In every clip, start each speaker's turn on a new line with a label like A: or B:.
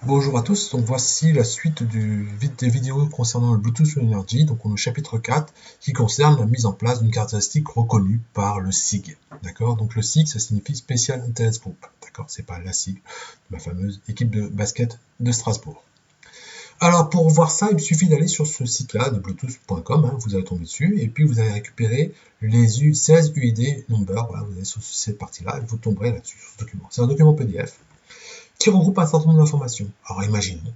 A: Bonjour à tous, donc voici la suite des vidéos concernant le Bluetooth Low Energy. Donc on est au chapitre 4 qui concerne la mise en place d'une caractéristique reconnue par le SIG. D'accord. Donc le SIG, ça signifie Special Interest Group. D'accord. C'est pas la SIG, ma fameuse équipe de basket de Strasbourg. Alors pour voir ça, il suffit d'aller sur ce site-là de bluetooth.com, hein, vous allez tomber dessus, et puis vous allez récupérer les 16 UID number, voilà, vous allez sur cette partie-là, et vous tomberez là-dessus, sur ce document. C'est un document PDF qui regroupe un certain nombre d'informations. Alors imaginons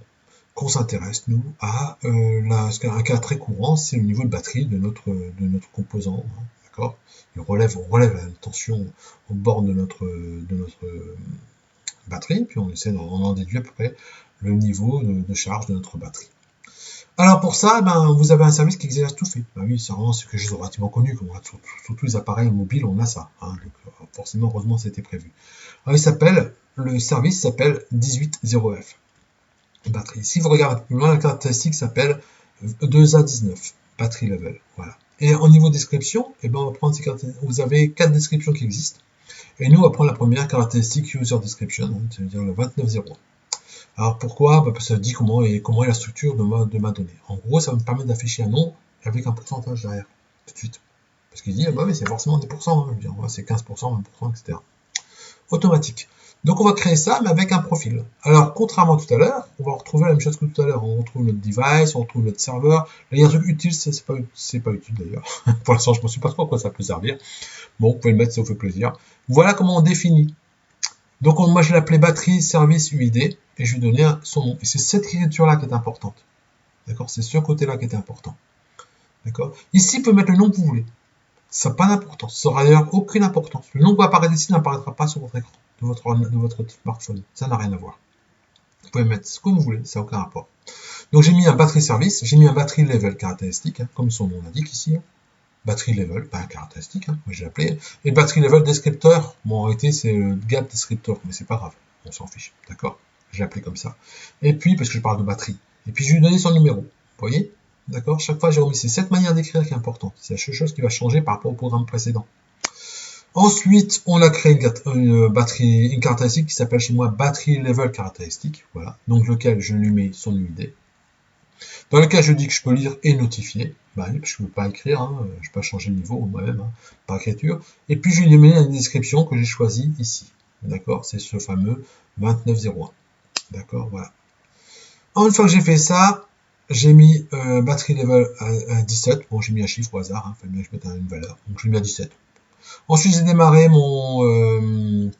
A: qu'on s'intéresse, nous, à un cas très courant, c'est le niveau de batterie de notre composant. Hein, d'accord. On relève la tension au bord de notre batterie, puis on essaie d'en déduire à peu près le niveau de charge de notre batterie. Alors pour ça, vous avez un service qui exerce tout fait. Ben oui, c'est vraiment quelque chose de relativement connu, comme sur tous les appareils mobiles, on a ça. Hein, donc, forcément, heureusement, c'était prévu. Alors, le service s'appelle 18.0F. Batterie. Si vous regardez plus loin, la caractéristique s'appelle 2A19, battery level. Voilà. Et en niveau description, on va prendre ces caractéristiques. Vous avez 4 descriptions qui existent. Et nous, on va prendre la première caractéristique user description, hein, c'est-à-dire le 29.0. Alors pourquoi? Parce que ça dit comment est la structure de ma donnée. En gros, ça me permet d'afficher un nom avec un pourcentage derrière, tout de suite. Parce qu'il dit, ah bah oui, c'est forcément 10%, hein, c'est 15%, 20%, etc. Automatique. Donc on va créer ça, mais avec un profil. Alors, contrairement à tout à l'heure, on va retrouver la même chose que tout à l'heure. On retrouve notre device, on retrouve notre serveur. Là, il y a un truc utile, c'est pas utile d'ailleurs. Pour l'instant, je ne sais pas trop à quoi ça peut servir. Bon, vous pouvez le mettre, ça vous fait plaisir. Voilà comment on définit. Donc moi, je l'ai appelé batterie service UID, et je lui ai donné son nom. Et c'est cette écriture-là qui est importante. D'accord. C'est ce côté-là qui est important. D'accord. Ici, vous pouvez mettre le nom que vous voulez. Ça n'a pas d'importance. Ça n'aura d'ailleurs aucune importance. Le nom qui va apparaître ici n'apparaîtra pas sur votre écran de votre smartphone. Ça n'a rien à voir. Vous pouvez mettre ce que vous voulez, ça n'a aucun rapport. Donc j'ai mis un batterie service, j'ai mis un battery level caractéristique, hein, comme son nom l'indique ici. Hein. Battery level, pas un caractéristique, hein, moi j'ai appelé. Et battery level descripteur, bon en réalité c'est le gap descriptor, mais c'est pas grave, on s'en fiche, d'accord. J'ai appelé comme ça. Et puis, parce que je parle de batterie. Et puis je lui ai donné son numéro, vous voyez. D'accord. Chaque fois j'ai remis, c'est cette manière d'écrire qui est importante. C'est la seule chose qui va changer par rapport au programme précédent. Ensuite, on a créé une caractéristique qui s'appelle chez moi battery level caractéristique, voilà, donc lequel je lui mets son UID, dans lequel je dis que je peux lire et notifier, bah oui, je ne peux pas écrire, hein, je peux pas changer de niveau moi-même, hein, par écriture, et puis je lui mets une description que j'ai choisie ici, d'accord, c'est ce fameux 2901, d'accord, voilà. Une fois que j'ai fait ça, j'ai mis battery level à 17, bon j'ai mis un chiffre au hasard, il fallait bien que je mette une valeur, donc je l'ai mis à 17. Ensuite, j'ai démarré mon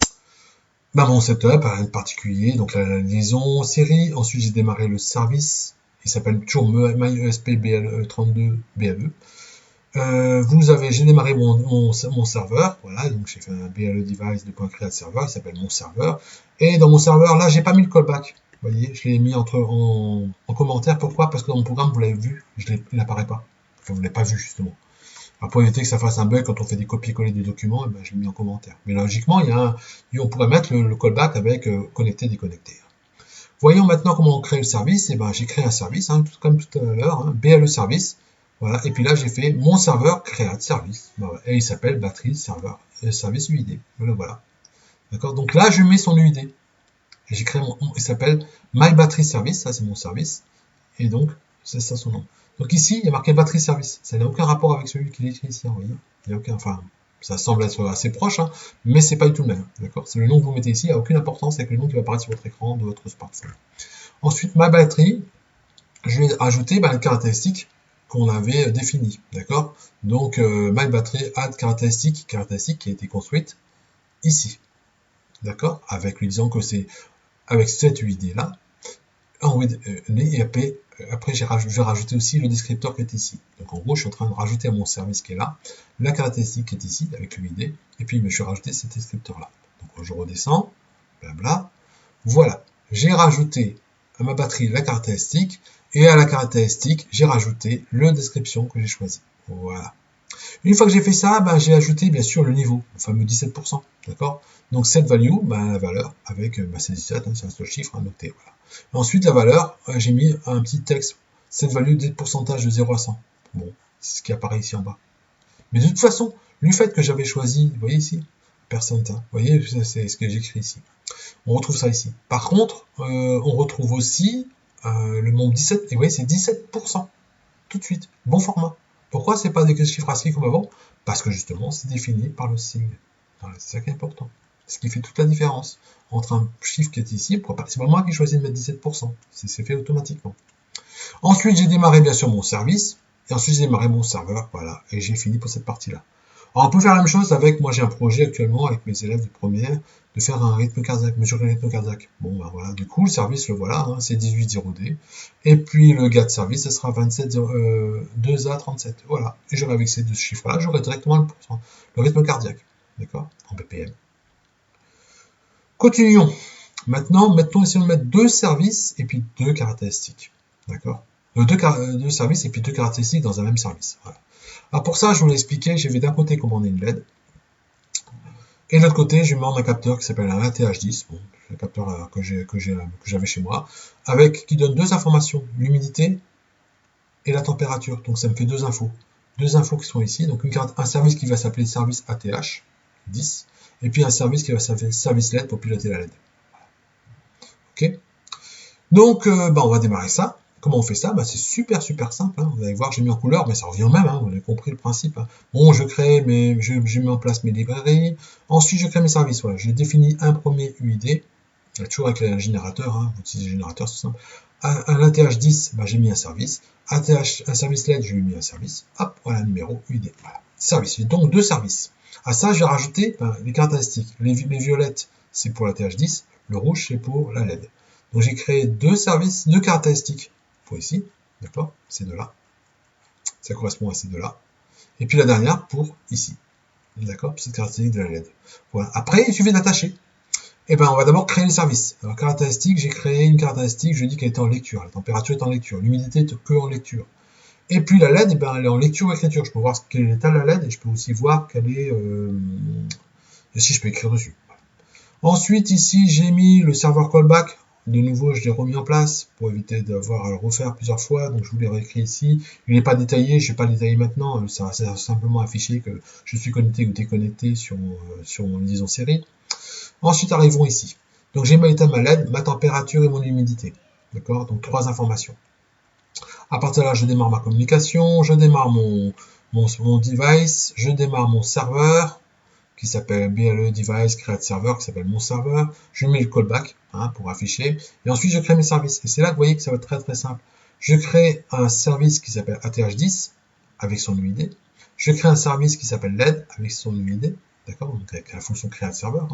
A: setup à particulier, donc la liaison série. Ensuite, j'ai démarré le service. Il s'appelle toujours MyESP BLE32 BLE. J'ai démarré mon serveur. Voilà, donc j'ai fait un BLE device de .create serveur. Il s'appelle mon serveur. Et dans mon serveur, là, j'ai pas mis le callback. Vous voyez, je l'ai mis en commentaire. Pourquoi? Parce que dans mon programme, vous l'avez vu, il n'apparaît pas. Enfin, vous ne l'avez pas vu, justement. Alors pour éviter que ça fasse un bug quand on fait des copier-coller des documents, je l'ai mis en commentaire. Mais logiquement, on pourrait mettre le callback avec connecter, déconnecter. Voyons maintenant comment on crée le service. J'ai créé un service, hein, comme tout à l'heure, hein, BLE service. Voilà. Et puis là, j'ai fait mon serveur create service. Et il s'appelle batterie serveur service UID. Voilà. D'accord. Donc là, je mets son UID. Et j'ai créé il s'appelle my battery service. Ça, c'est mon service. Et donc, c'est ça son nom. Donc ici, il y a marqué batterie service. Ça n'a aucun rapport avec celui qui est écrit ici, vous voyez. Il y a aucun, enfin, ça semble être assez proche, hein, mais c'est pas du tout le même. D'accord. C'est le nom que vous mettez ici, il n'y a aucune importance avec le nom qui va apparaître sur votre écran de votre smartphone. Ensuite, ma batterie, je vais ajouter une caractéristique qu'on avait définie. D'accord. Donc, my battery add caractéristique qui a été construite ici. D'accord. Avec lui disant que c'est avec cette UID là. Et après, je vais rajouter aussi le descripteur qui est ici. Donc en gros, je suis en train de rajouter à mon service qui est là, la caractéristique qui est ici, avec l'UID, et puis je vais rajouter cet descripteur-là. Donc je redescends, blabla. Voilà, j'ai rajouté à ma batterie la caractéristique, et à la caractéristique, j'ai rajouté le description que j'ai choisi. Voilà. Une fois que j'ai fait ça, j'ai ajouté bien sûr le niveau, le fameux 17%. D'accord. Donc cette value, la valeur, avec c'est 17, hein, c'est un seul chiffre à noter. Voilà. Ensuite, la valeur, j'ai mis un petit texte. Cette value des pourcentages de 0 à 100. Bon, c'est ce qui apparaît ici en bas. Mais de toute façon, le fait que j'avais choisi, vous voyez ici, percent, vous voyez, c'est ce que j'écris ici. On retrouve ça ici. Par contre, on retrouve aussi le nombre 17, et vous voyez, c'est 17%, tout de suite, bon format. Pourquoi c'est pas des chiffres ASCII comme avant? Parce que justement, c'est défini par le signe. Voilà, c'est ça qui est important. Ce qui fait toute la différence entre un chiffre qui est ici, c'est pas moi qui choisis de mettre 17%, c'est fait automatiquement. Ensuite, j'ai démarré bien sûr mon service, et ensuite j'ai démarré mon serveur, voilà, et j'ai fini pour cette partie-là. Alors on peut faire la même chose avec, moi j'ai un projet actuellement avec mes élèves de première, de faire un rythme cardiaque, mesurer le rythme cardiaque. Bon ben voilà, du coup le service le voilà, hein, c'est 18.0D, et puis le gars de service, ce sera 2A37, voilà. Et j'aurai avec ces deux chiffres-là, j'aurai directement le rythme cardiaque, d'accord, en BPM. Continuons. Maintenant, essayons de mettre deux services et puis deux caractéristiques. D'accord, deux services et puis deux caractéristiques dans un même service. Voilà. Alors pour ça, je vous l'ai expliqué, je vais d'un côté commander une LED, et de l'autre côté, je vais mettre un capteur qui s'appelle un ATH10, bon, le capteur que j'avais chez moi, qui donne deux informations, l'humidité et la température. Donc ça me fait deux infos. Deux infos qui sont ici, donc un service qui va s'appeler service ATH 10, et puis un service qui va s'appeler service LED pour piloter la LED. Ok. Donc, on va démarrer ça. Comment on fait ça? C'est super simple. Hein. Vous allez voir, j'ai mis en couleur, mais ça revient au même. Hein. Vous avez compris le principe. Hein. Bon, je mets en place mes librairies. Ensuite, je crée mes services. Voilà, je définis un premier UID. Toujours avec le générateur. Hein. Vous utilisez le générateur, c'est simple. Un ATH10, j'ai mis un service. Un service LED, je lui ai mis un service. Hop, voilà, numéro UID. Voilà. Service. Donc, deux services. À ça, je vais rajouter les caractéristiques. Les violettes, c'est pour l'ATH10. Le rouge, c'est pour la LED. Donc j'ai créé deux services, deux caractéristiques pour ici, d'accord, ces deux-là, ça correspond à ces deux-là, et puis la dernière pour ici, d'accord, cette caractéristique de la LED. Voilà. Après, il suffit d'attacher. Et on va d'abord créer le service. Alors caractéristique, j'ai créé une caractéristique, je dis qu'elle est en lecture, la température est en lecture, l'humidité est que en lecture. Et puis la LED, elle est en lecture ou écriture. Je peux voir quel est l'état de la LED et je peux aussi voir quelle est, si je peux écrire dessus. Ensuite, ici, j'ai mis le serveur callback. De nouveau, je l'ai remis en place pour éviter d'avoir à le refaire plusieurs fois. Donc, je vous l'ai réécrit ici. Il n'est pas détaillé, je ne vais pas le détailler maintenant. Ça va simplement afficher que je suis connecté ou déconnecté sur mon liaison série. Ensuite, arrivons ici. Donc, j'ai mis l'état de ma LED, ma température et mon humidité. D'accord? Donc, trois informations. À partir de là, je démarre ma communication, je démarre mon device, je démarre mon serveur, qui s'appelle BLE Device Create Server, qui s'appelle mon serveur. Je mets le callback pour afficher. Et ensuite, je crée mes services. Et c'est là que vous voyez que ça va être très simple. Je crée un service qui s'appelle ATH10 avec son UID. Je crée un service qui s'appelle LED avec son UID. D'accord, donc avec la fonction Create Server,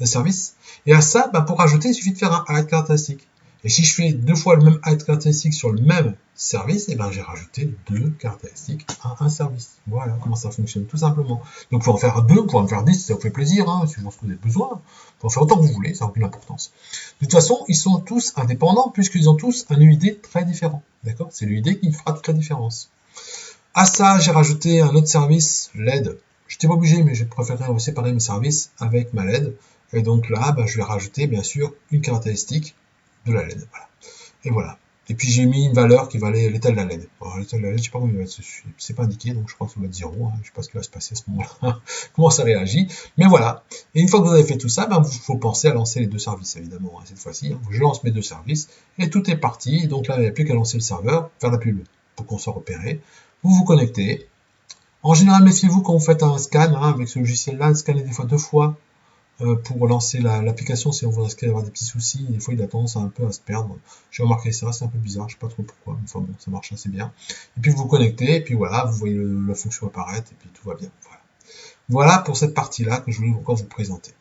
A: le service. Et à ça, pour ajouter, il suffit de faire un add caractéristique. Et si je fais deux fois le même add caractéristique sur le même service, j'ai rajouté deux caractéristiques à un service. Voilà comment ça fonctionne, tout simplement. Donc, pour en faire deux, pour en faire 10, ça vous fait plaisir, suivant ce que vous avez besoin. Pour en faire autant que vous voulez, ça n'a aucune importance. De toute façon, ils sont tous indépendants, puisqu'ils ont tous un UID très différent. D'accord? C'est l'UID qui fera toute la différence. À ça, j'ai rajouté un autre service, LED. Je n'étais pas obligé, mais j'ai préféré séparer mes services avec ma LED. Et donc là, je vais rajouter, bien sûr, une caractéristique de la LED. Voilà. Et voilà. Et puis j'ai mis une valeur qui valait l'état de la LED. Alors l'état de la LED, je ne sais pas comment il va être, c'est pas indiqué, donc je crois que ça va être 0. Je ne sais pas ce qui va se passer à ce moment-là, comment ça réagit. Mais voilà. Et une fois que vous avez fait tout ça, il faut penser à lancer les deux services, évidemment, cette fois-ci. Je lance mes deux services, et tout est parti. Donc là, il n'y a plus qu'à lancer le serveur, faire la pub pour qu'on soit repéré. Vous vous connectez. En général, méfiez-vous quand vous faites un scan, avec ce logiciel-là, scannez des fois deux fois pour lancer l'application, si on voit qu'il y avoir des petits soucis, des fois il a tendance un peu à se perdre. J'ai remarqué ça, c'est un peu bizarre, je ne sais pas trop pourquoi, mais enfin bon, ça marche assez bien. Et puis vous vous connectez, et puis voilà, vous voyez la fonction apparaître, et puis tout va bien. Voilà pour cette partie-là que je voulais encore vous présenter.